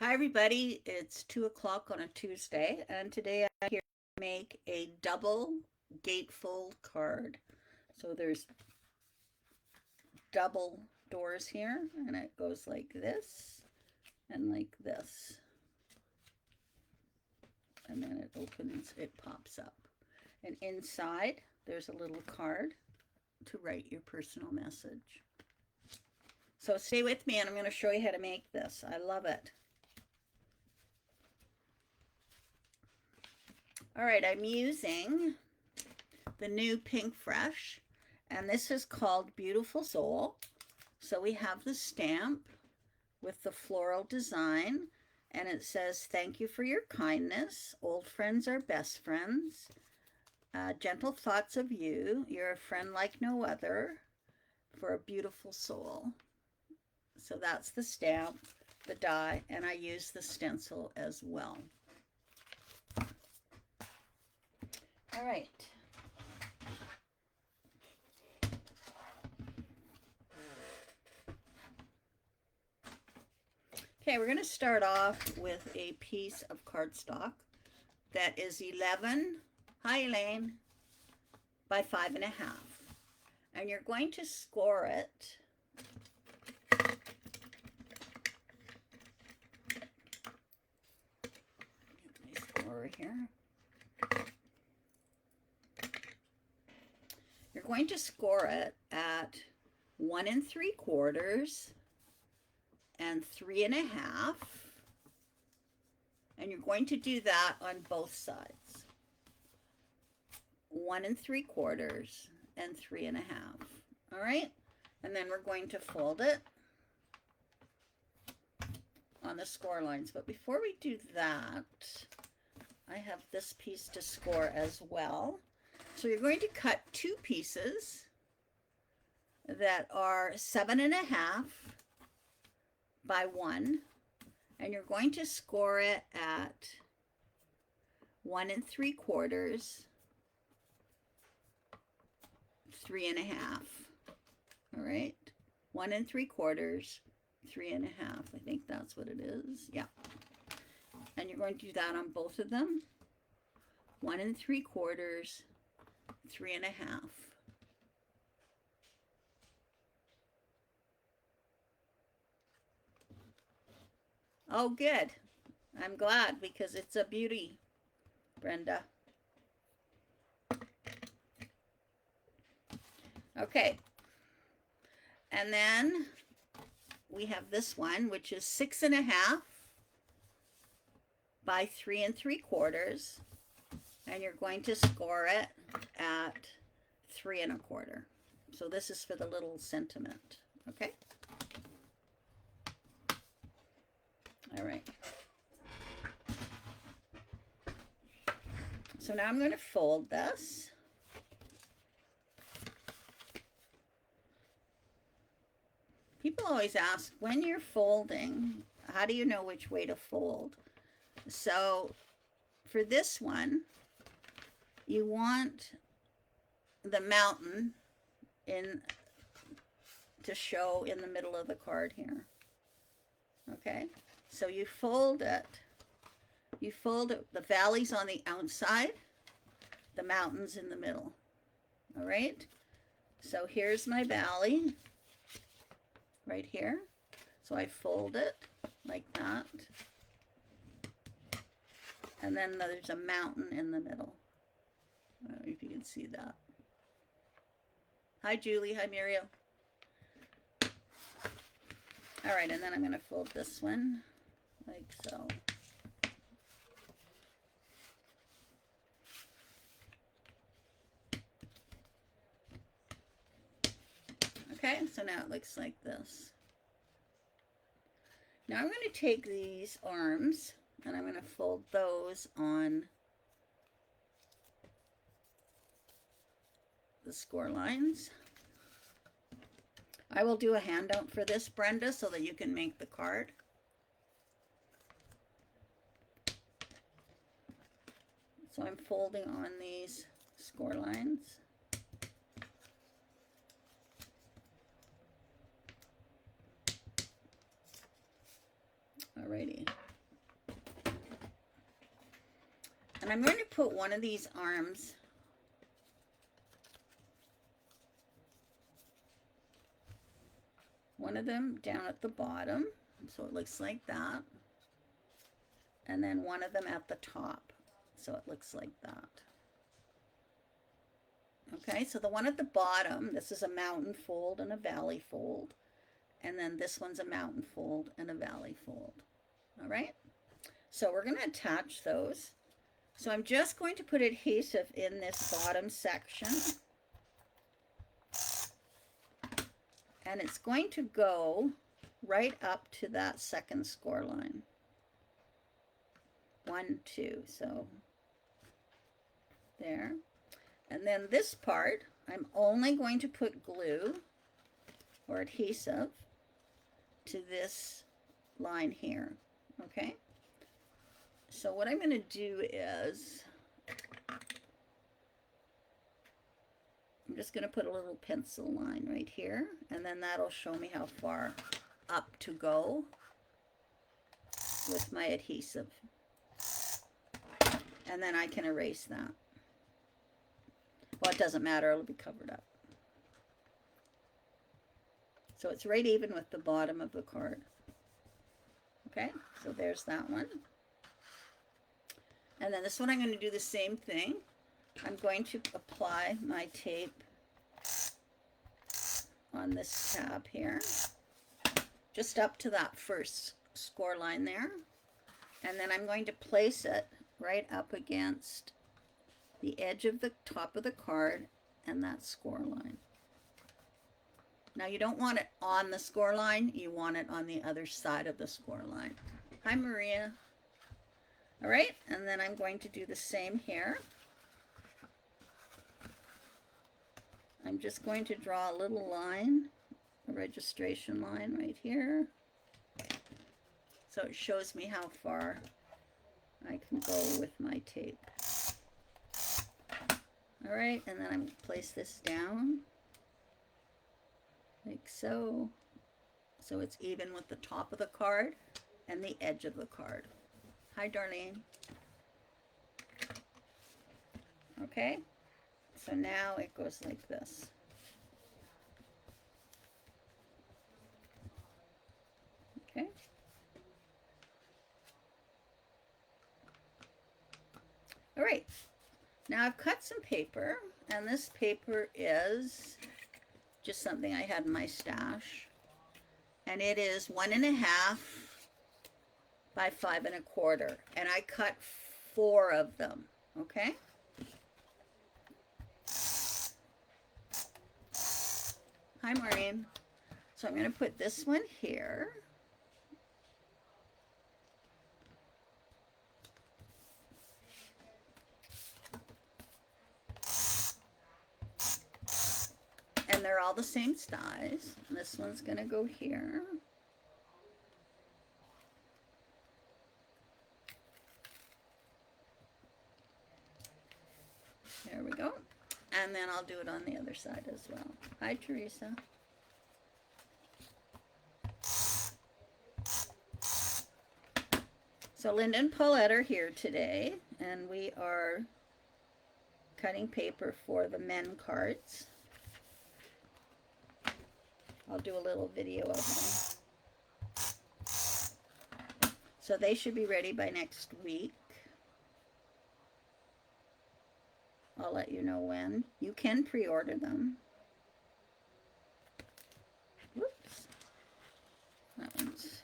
Hi everybody, it's 2 o'clock on a Tuesday, and today I'm here to make a double gatefold card. So there's double doors here, and it goes like this and like this. And then it opens, it pops up. And inside, there's a little card to write your personal message. So stay with me and I'm going to show you how to make this. I love it. All right, I'm using the new Pinkfresh, and this is called Beautiful Soul. So we have the stamp with the floral design, and it says, "Thank you for your kindness. Old friends are best friends. Gentle thoughts of you. You're a friend like no other for a beautiful soul." So that's the stamp, the die, and I use the stencil as well. All right. Okay, we're going to start off with a piece of cardstock that is 11, hi Elaine, by 5.5. And you're going to score it over here. You're going to score it at 1 3/4 and 3.5, and you're going to do that on both sides. 1 3/4 and 3.5. All right, and then we're going to fold it on the score lines. But before we do that, I have this piece to score as well. So you're going to cut two pieces that are 7.5 by 1, and you're going to score it at 1 3/4, 3.5. All right, 1 3/4, 3.5. I think that's what it is. Yeah. And you're going to do that on both of them. 1 3/4, 3.5. Oh, good. I'm glad, because it's a beauty, Brenda. Okay. And then we have this one, which is 6.5 by 3 3/4. And you're going to score it at 3 1/4. So this is for the little sentiment. Okay. All right. So now I'm going to fold this. People always ask, when you're folding, how do you know which way to fold? So for this one, you want the mountain to show in the middle of the card here. Okay, so you fold it. You fold it, the valleys on the outside, the mountains in the middle. All right, so here's my valley right here. So I fold it like that. And then there's a mountain in the middle. I don't know if you can see that. Hi, Julie. Hi, Muriel. All right, and then I'm going to fold this one like so. Okay, so now it looks like this. Now I'm going to take these arms and I'm going to fold those on the score lines. I will do a handout for this, Brenda, so that you can make the card. So I'm folding on these score lines. Alrighty. And I'm going to put one of these arms down at the bottom, so it looks like that. And then one of them at the top, so it looks like that. Okay, so the one at the bottom, this is a mountain fold and a valley fold. And then this one's a mountain fold and a valley fold. All right, so we're going to attach those. So I'm just going to put adhesive in this bottom section. And it's going to go right up to that second score line. 1, 2, so there. And then this part, I'm only going to put glue or adhesive to this line here, okay? So what I'm going to do is, I'm just going to put a little pencil line right here, and then that'll show me how far up to go with my adhesive. And then I can erase that. Well, it doesn't matter, it'll be covered up. So it's right even with the bottom of the card. Okay, so there's that one. And then this one I'm going to do the same thing. I'm going to apply my tape on this tab here, just up to that first score line there. And then I'm going to place it right up against the edge of the top of the card and that score line. Now you don't want it on the score line, you want it on the other side of the score line. Hi Maria. All right, and then I'm going to do the same here. I'm just going to draw a little line, a registration line right here. So it shows me how far I can go with my tape. All right, and then I'm going to place this down like so. So it's even with the top of the card and the edge of the card. Hi, Darlene. Okay, so now it goes like this. Okay. All right, now I've cut some paper, and this paper is just something I had in my stash, and it is 1.5 by 5 1/4, and I cut 4 of them. Okay. Hi, Maureen. So I'm going to put this one here. And they're all the same size. This one's going to go here. There we go. And then I'll do it on the other side as well. Hi, Teresa. So Linda and Paulette are here today, and we are cutting paper for the men cards. I'll do a little video of them. So they should be ready by next week. I'll let you know when. You can pre-order them. Whoops. That one's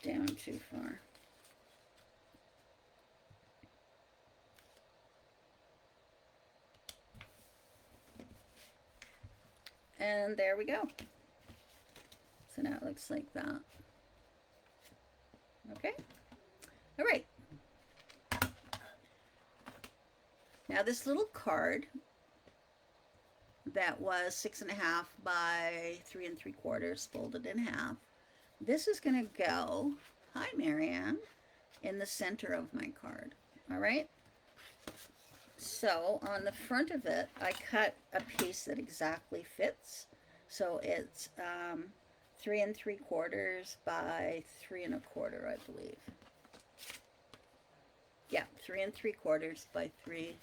down too far. And there we go. So now it looks like that. Okay. All right. Now this little card that was 6.5 by 3 3/4 folded in half. This is going to go, hi Marianne, in the center of my card. All right. So on the front of it, I cut a piece that exactly fits. So it's 3 3/4 by 3 1/4, I believe. Yeah, 3 3/4 by 3.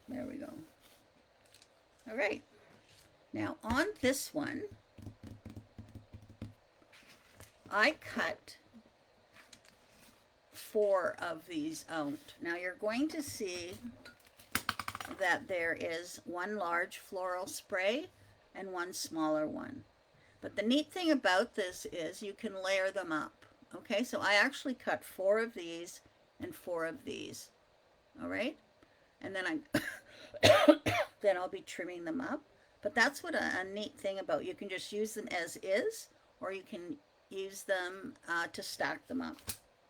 There we go. All right. Now on this one, I cut 4 of these out. Now you're going to see that there is one large floral spray and one smaller one. But the neat thing about this is you can layer them up. Okay, so I actually cut 4 of these and 4 of these. All right, and then then I'll be trimming them up. But that's what a neat thing about, you can just use them as is, or you can use them to stack them up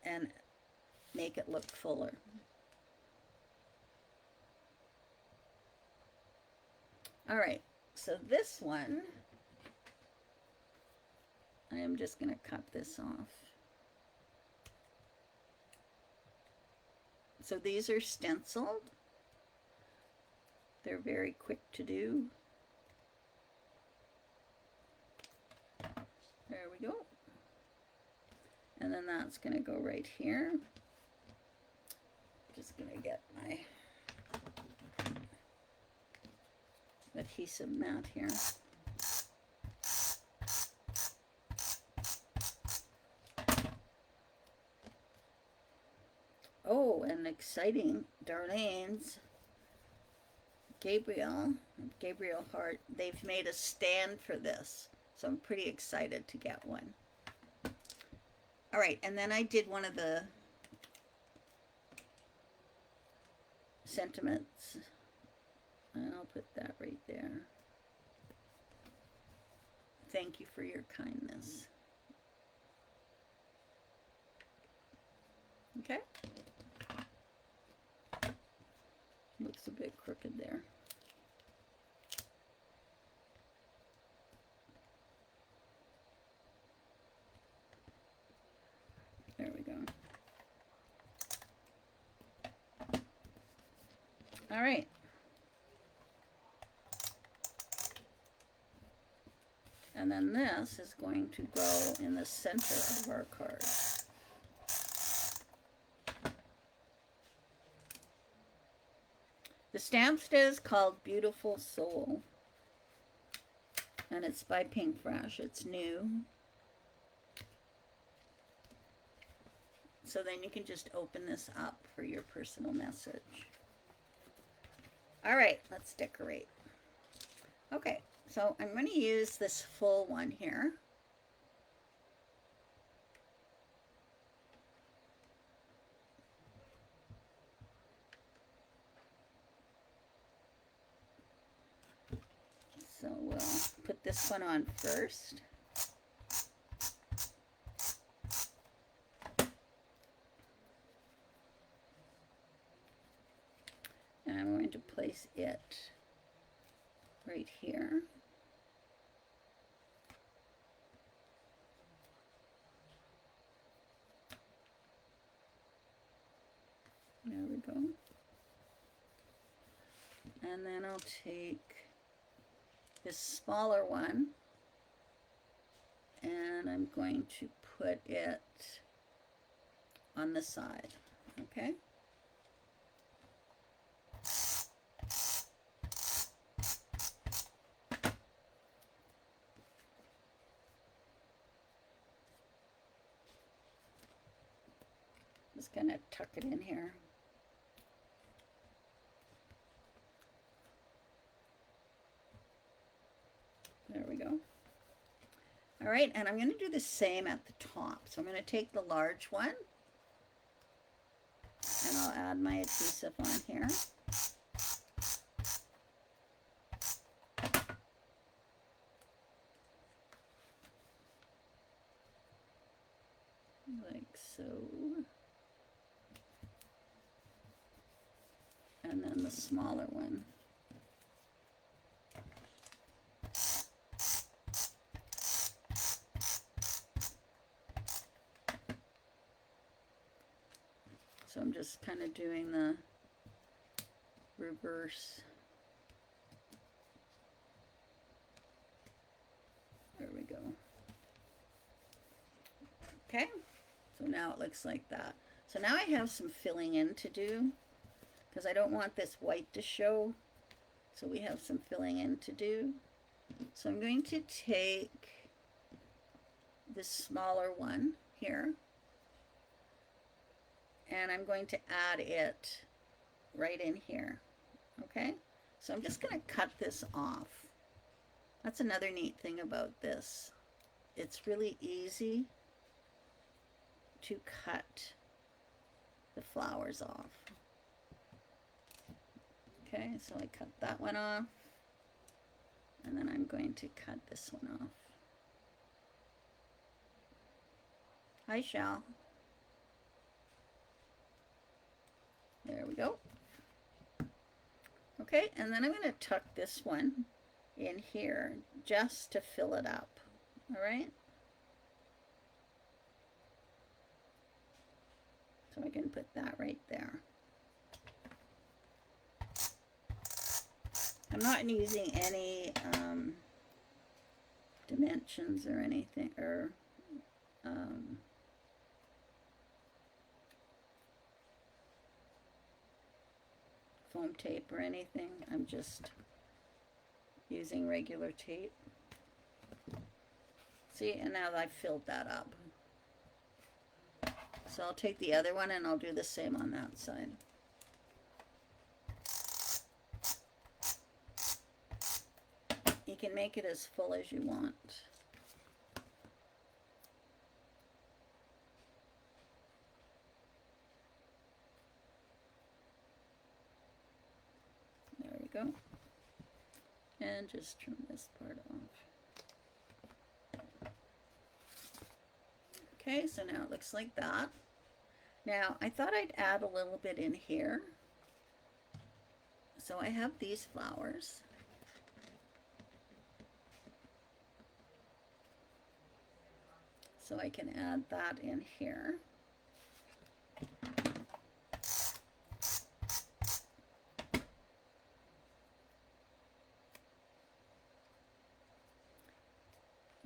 and make it look fuller. All right, so this one, I am just going to cut this off. So these are stenciled. They're very quick to do. There we go. And then that's going to go right here. Just going to get my adhesive mat here. Oh, and exciting, Darlene's Gabriel Hart, they've made a stand for this. So I'm pretty excited to get one. All right, and then I did one of the sentiments. And I'll put that right there. Thank you for your kindness. Okay. Looks a bit crooked there. There we go. All right. And then this is going to go in the center of our card. The stamp is called Beautiful Soul, and it's by Pinkfresh. It's new. So then you can just open this up for your personal message. All right, let's decorate. Okay, so I'm going to use this full one here. So we'll put this one on first. And I'm going to place it right here. There we go. And then I'll take this smaller one and I'm going to put it on the side, okay? Just gonna tuck it in here. There we go. All right, and I'm going to do the same at the top. So I'm going to take the large one, and I'll add my adhesive on here. Like so. And then the smaller one. So I'm just kind of doing the reverse Okay, so now it looks like that. So now I have some filling in to do because I don't want this white to show. So we have some filling in to do. So I'm going to take this smaller one here and I'm going to add it right in here. Okay, so I'm just going to cut this off. That's another neat thing about this. It's really easy to cut the flowers off. Okay, so I cut that one off, and then I'm going to cut this one off. Hi, Shell. There we go. Okay, and then I'm going to tuck this one in here just to fill it up. All right. So I can put that right there. I'm not using any dimensions or anything, or foam tape or anything. I'm just using regular tape. See, and now I've filled that up. So I'll take the other one and I'll do the same on that side. You can make it as full as you want. There we go. And just trim this part off. Okay, so now it looks like that. Now, I thought I'd add a little bit in here. So I have these flowers. So I can add that in here.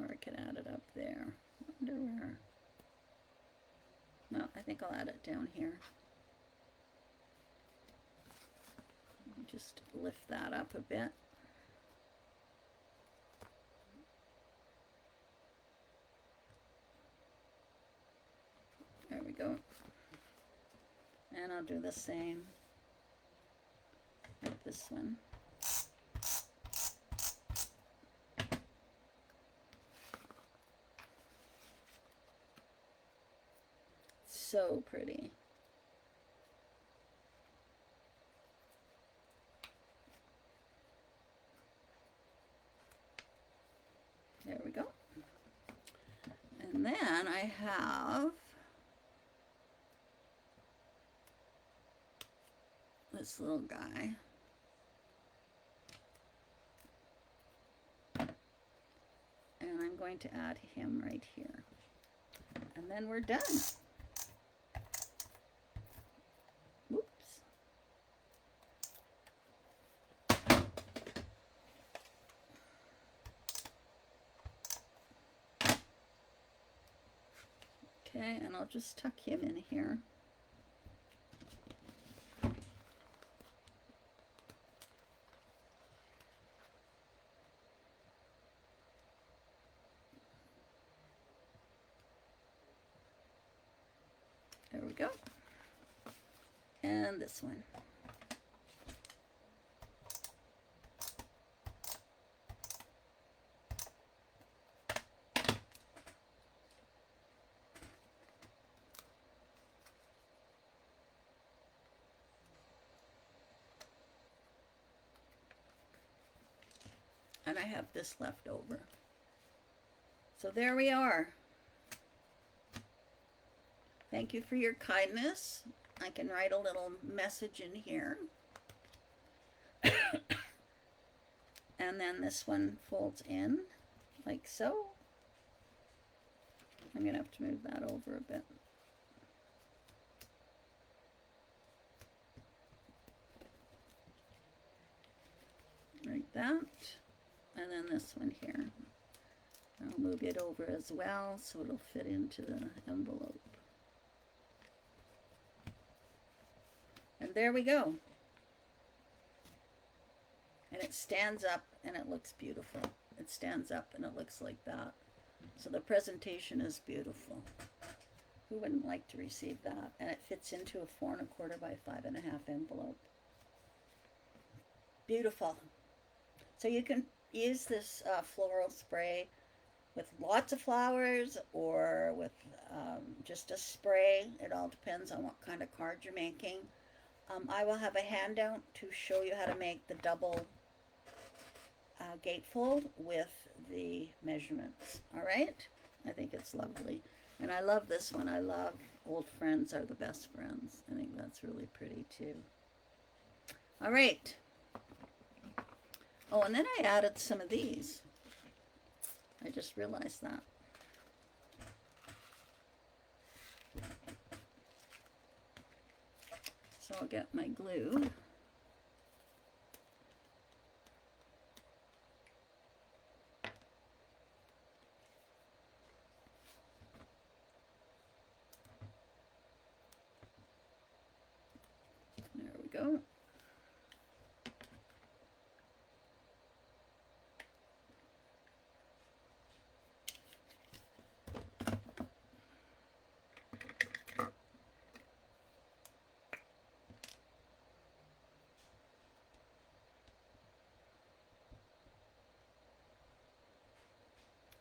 Or I can add it up there. I wonder where. No, I think I'll add it down here. Just lift that up a bit. There we go. And I'll do the same with this one. So pretty. There we go. And then I have this little guy. And I'm going to add him right here. And then we're done. Whoops. Okay, and I'll just tuck him in here. There we go. And this one. And I have this left over. So there we are. Thank you for your kindness. I can write a little message in here. And then this one folds in like so. I'm going to have to move that over a bit. Like that. And then this one here. I'll move it over as well so it'll fit into the envelope. And there we go. And it stands up and it looks beautiful. It stands up and it looks like that. So the presentation is beautiful. Who wouldn't like to receive that? And it fits into a 4 1/4 by 5 1/2 envelope. Beautiful. So you can use this floral spray with lots of flowers or with just a spray. It all depends on what kind of card you're making. I will have a handout to show you how to make the double gatefold with the measurements. All right? I think it's lovely. And I love this one. I love Old Friends Are the Best Friends. I think that's really pretty too. All right. Oh, and then I added some of these. I just realized that. So I'll get my glue. There we go.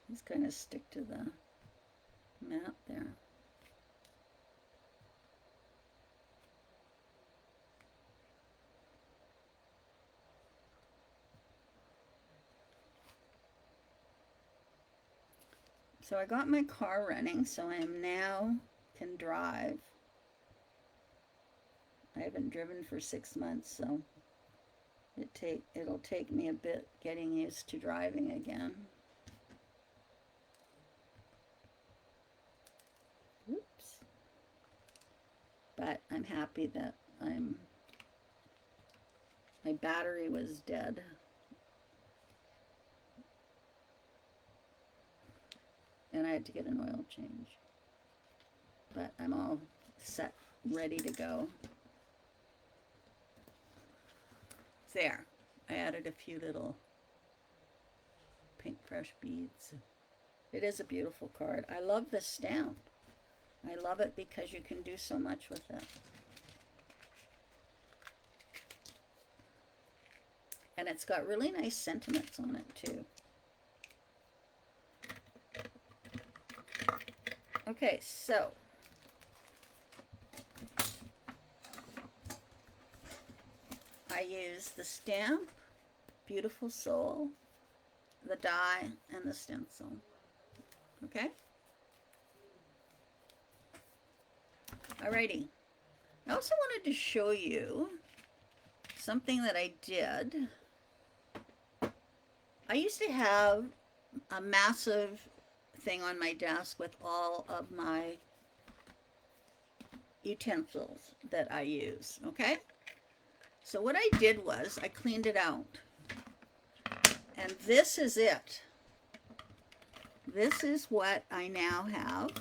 Just kind of stick to the mat there. So I got my car running, so I am now can drive. I haven't driven for 6 months, so it'll take me a bit getting used to driving again. Oops. But I'm happy that my battery was dead. And I had to get an oil change. But I'm all set, ready to go. There. I added a few little Pinkfresh beads. It is a beautiful card. I love this stamp. I love it because you can do so much with it. And it's got really nice sentiments on it too. Okay, so I use the stamp, Beautiful Soul, the die, and the stencil. Okay? Alrighty. I also wanted to show you something that I did. I used to have a massive thing on my desk with all of my utensils that I use, okay? So what I did was I cleaned it out. And this is it. This is what I now have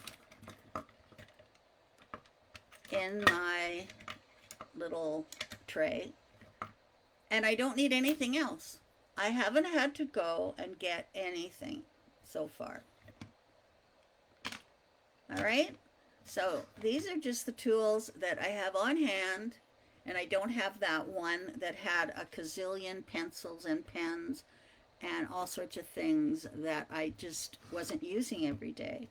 in my little tray. And I don't need anything else. I haven't had to go and get anything so far. All right, so these are just the tools that I have on hand, and I don't have that one that had a gazillion pencils and pens and all sorts of things that I just wasn't using every day.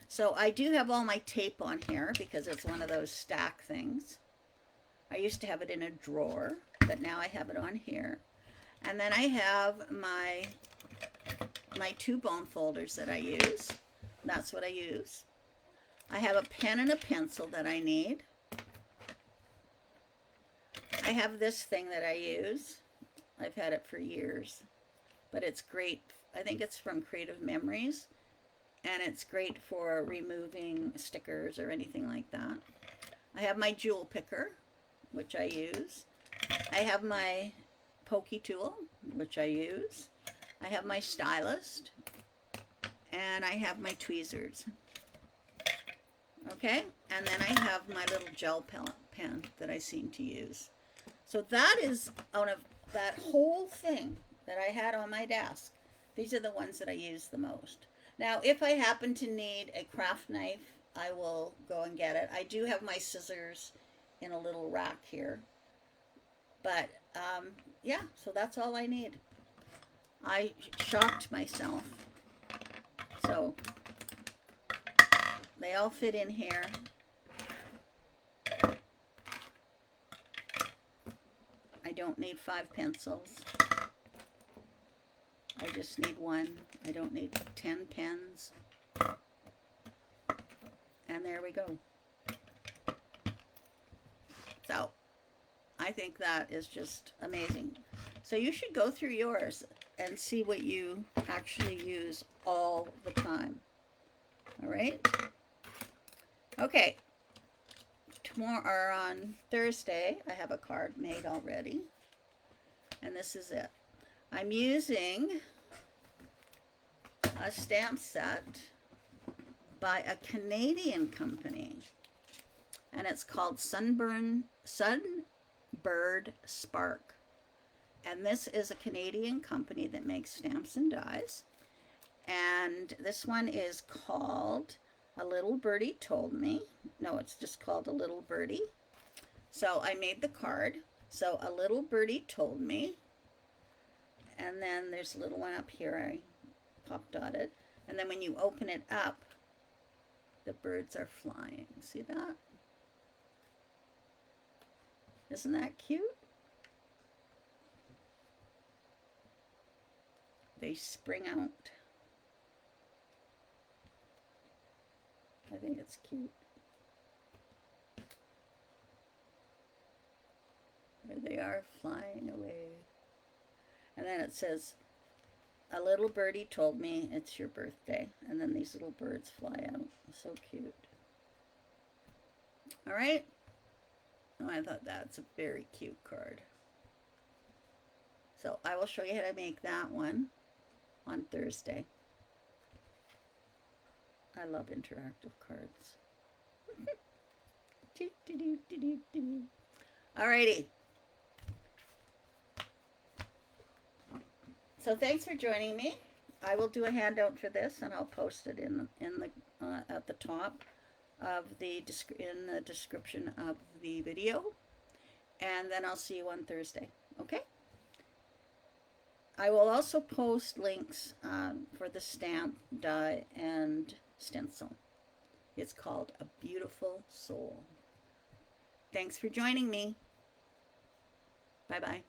So I do have all my tape on here because it's one of those stack things. I used to have it in a drawer, but now I have it on here. And then I have my 2 bone folders that I use. That's what I use. I have a pen and a pencil that I need. I have this thing that I use. I've had it for years, but it's great. I think it's from Creative Memories, and it's great for removing stickers or anything like that. I have my jewel picker, which I use. I have my pokey tool, which I use. I have my stylist, And I have my tweezers. Okay, and then I have my little gel pen that I seem to use. So that is out of that whole thing that I had on my desk. These are the ones that I use the most. Now, if I happen to need a craft knife, I will go and get it. I do have my scissors in a little rack here. But, yeah, so that's all I need. I shocked myself. So, they all fit in here. I don't need 5 pencils. I just need 1. I don't need 10 pens. And there we go. So, I think that is just amazing. So you should go through yours and see what you actually use all the time. All right? Okay. Tomorrow, or on Thursday, I have a card made already. And this is it. I'm using a stamp set by a Canadian company. And it's called Sunbird Spark. And this is a Canadian company that makes stamps and dies. And this one is called A Little Birdie Told Me. No, it's just called A Little Birdie. So I made the card. So A Little Birdie Told Me. And then there's a little one up here I pop dotted. And then when you open it up, the birds are flying. See that? Isn't that cute? They spring out. I think it's cute. There they are, flying away. And then it says, a little birdie told me it's your birthday. And then these little birds fly out. So cute. All right. Oh, I thought that's a very cute card. So I will show you how to make that one on Thursday. I love interactive cards. Alrighty. So thanks for joining me. I will do a handout for this, and I'll post it in the at the top of the description of the video, and then I'll see you on Thursday. Okay. I will also post links for the stamp, die, and stencil. It's called A Beautiful Soul. Thanks for joining me. Bye-bye.